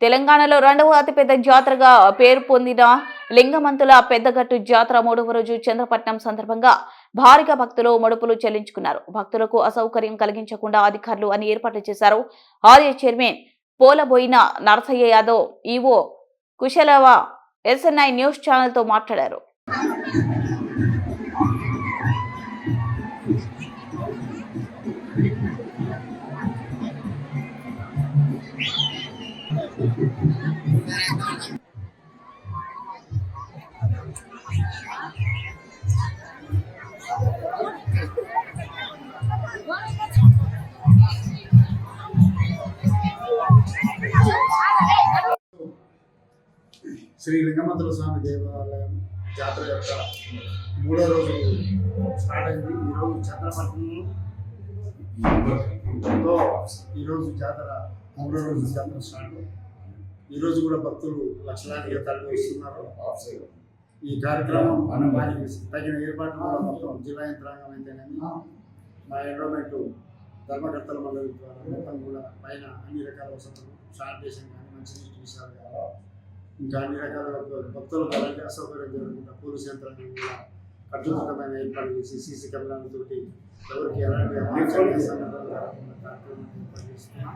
తెలంగాణలో రెండవ అతిపెద్ద జాతరగా పేరు పొందిన లింగమంతుల పెద్దగట్టు జాతర 3వ రోజు చంద్రపట్నం సందర్భంగా భారీగా భక్తులు ముడుపులు చెల్లించుకున్నారు. భక్తులకు అసౌకర్యం కలిగించకుండా అధికారులు అన్ని ఏర్పాట్లు చేశారు. ఆలయ chairman Polaboina Narasaiah Yadav EO Kushalava SNI news channel తో మాట్లాడారు. శ్రీ లింగమంతుల స్వామి దేవాలయం జాతర యొక్క 3వ రోజు స్టార్ట్ అయింది. ఈరోజు చంద్రపట్నంతో ఈరోజు జాతర 3వ రోజు జాతర స్టార్ట్. ఈరోజు కూడా భక్తులు లక్షలాదిగా తరలి వస్తున్నారు. ఈ కార్యక్రమం వారికి తగిన ఏర్పాట్లు కూడా మొత్తం జిల్లా యంత్రాంగం అయితేనేమి మా ఎన్విరాన్మెంట్ ధర్మకర్తల మండలి ద్వారా మొత్తం కూడా పైన అన్ని రకాల వసతులు, శానిటేషన్ కానీ మంచినీటి విషయాలు కానీ ఇంకా అన్ని రకాల భక్తులు అలాంటి అసౌకర్యం జరగకుండా పోలీస్ యంత్రాంగం కూడా కట్టుదిట్టమైన ఏర్పాటు చేసి సీసీ కెమెరాలతోటి ఎవరికి ఎలాంటి కార్యక్రమం ఏర్పాటు చేస్తున్నాం.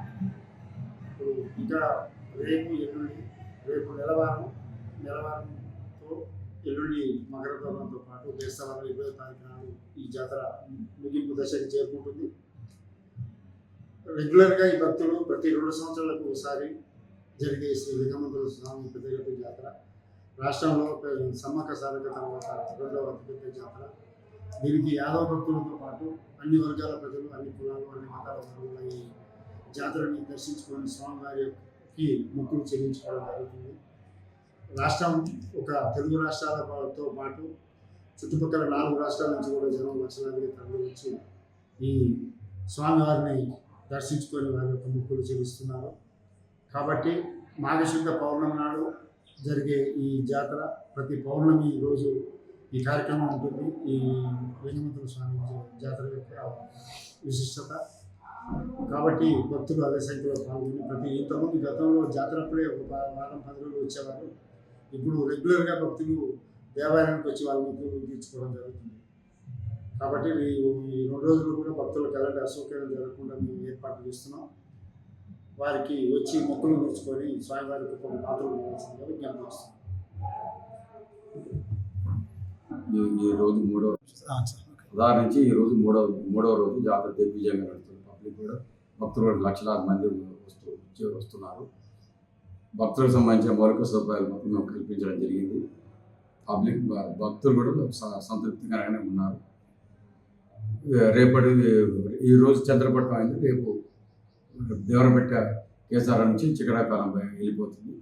ఇప్పుడు ఇంకా రేపు నెలవారంతో ఎల్లుండి మకర తోరణంతో పాటు బేస్తవారం 20వ తారీఖు నాడు ఈ జాతర ముగింపు దశకి చేరుకుంటుంది. రెగ్యులర్గా ఈ భక్తులు ప్రతి 2 సంవత్సరాలకు ఒకసారి జరిగే శ్రీ లింగమంతుల స్వామి పెద్దగట్టు జాతర రాష్ట్రంలో సమ్మక్క సారక తర్వాత 2వ అతిపెద్ద జాతర. దీనికి యాదవ భక్తులతో పాటు అన్ని వర్గాల ప్రజలు, అన్ని కులాలు, అన్ని మతాల వారు ఈ జాతరని దర్శించుకొని స్వామివారికి మొక్కులు చెల్లించుకోవడం జరుగుతుంది. రాష్ట్రం ఒక తెలుగు రాష్ట్రాలతో పాటు చుట్టుపక్కల 4 రాష్ట్రాల నుంచి కూడా జనం లక్షలాదిగా తరలి వచ్చి ఈ స్వామివారిని దర్శించుకొని వారి యొక్క మొక్కులు చెల్లిస్తున్నారు. కాబట్టి మాఘశుద్ధ పౌర్ణమి నాడు జరిగే ఈ జాతర ప్రతి పౌర్ణమి రోజు ఈ కార్యక్రమం ఉంటుంది. ఈ లింగమంతుల స్వామి జాతర యొక్క విశిష్టత కాబట్టి భక్తులు అదే సంఖ్యలో పాల్గొని ఇంతకుముందు గతంలో జాతరప్పుడే ఒక వారం 10 రోజులు వచ్చేవారు. ఇప్పుడు రెగ్యులర్గా భక్తులు దేవాలయానికి వచ్చి వాళ్ళ మొక్కులు తీర్చుకోవడం జరుగుతుంది. కాబట్టి ఈ 2 రోజులు కూడా భక్తులకు ఎలాంటి అసౌకర్యం జరగకుండా మేము ఏర్పాటు చేస్తున్నాం. వారికి వచ్చి మొక్కులు తీర్చుకొని స్వామివారి కృపకు పాత్రలు కావాల్సిందిగా విజ్ఞప్తి చేస్తున్నాం. ఈ రోజు ఉదాహరణ నుంచి ఈ రోజు మూడవ రోజు జాతర దిగ్విజయంగా నడుస్తుంది. పబ్లిక్ కూడా భక్తులు లక్షలాది మంది వస్తున్నారు. భక్తులకు సంబంధించిన మౌలిక సదుపాయాలు మొత్తం మేము కల్పించడం జరిగింది. పబ్లిక్ భక్తులు కూడా సంతృప్తికరంగానే ఉన్నారు. ఈ రోజు చంద్రపట్నం అయింది. రేపు దేవరపెట్ట కేసారం నుంచి చికడాకాలం వెళ్ళిపోతుంది.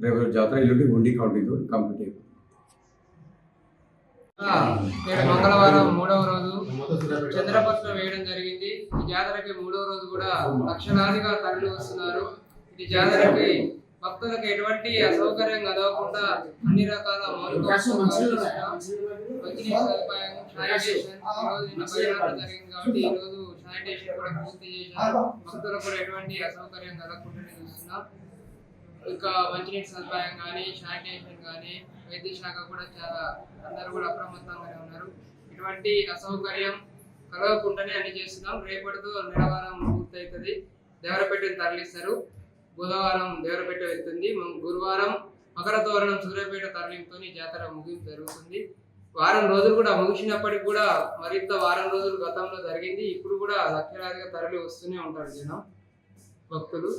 రేపు జాతర ఎల్లుండి ఉండి కౌంటింగ్ తోటి కంప్లీట్ అయిపోతుంది. మంగళవారం 3వ రోజు చంద్రపట్నం వేయడం జరిగింది. ఈ జాతరకి 3వ రోజు కూడా లక్షలాదిగా తరలి వస్తున్నారు. ఈ జాతరకి భక్తులకు ఎటువంటి అసౌకర్యం కలగకుండా అన్ని రకాల మౌలిక సదుపాయం, శానిటేషన్ నిన్న బహిరంగం జరిగింది కాబట్టి ఈ రోజు శానిటేషన్ కూడా పూర్తి చేశారు. భక్తులకు కూడా ఎటువంటి అసౌకర్యం కలగకుండా చూస్తున్నాం. ఇంకా మంచినీటి సదుపాయం కానీ, శానిటేషన్ కానీ, వైద్య శాఖ కూడా చాలా అందరూ కూడా అప్రమత్తంగానే ఉన్నారు. ఎటువంటి అసౌకర్యం కలగకుండానే అన్ని చేస్తున్నాం. రేపటితో నెలవారం పూర్తవుతుంది. దేవరపేటను తరలిస్తారు. బుధవారం దేవరపేట వెళ్తుంది. గురువారం మకర తోరణం సూర్యాపేట తరలింపుతో జాతర ముగింపు జరుగుతుంది. వారం రోజులు కూడా ముగిసినప్పటికి కూడా మరింత వారం రోజులు గతంలో జరిగింది. ఇప్పుడు కూడా లక్షలాదిగా తరలి వస్తూనే ఉంటారు జనం భక్తులు.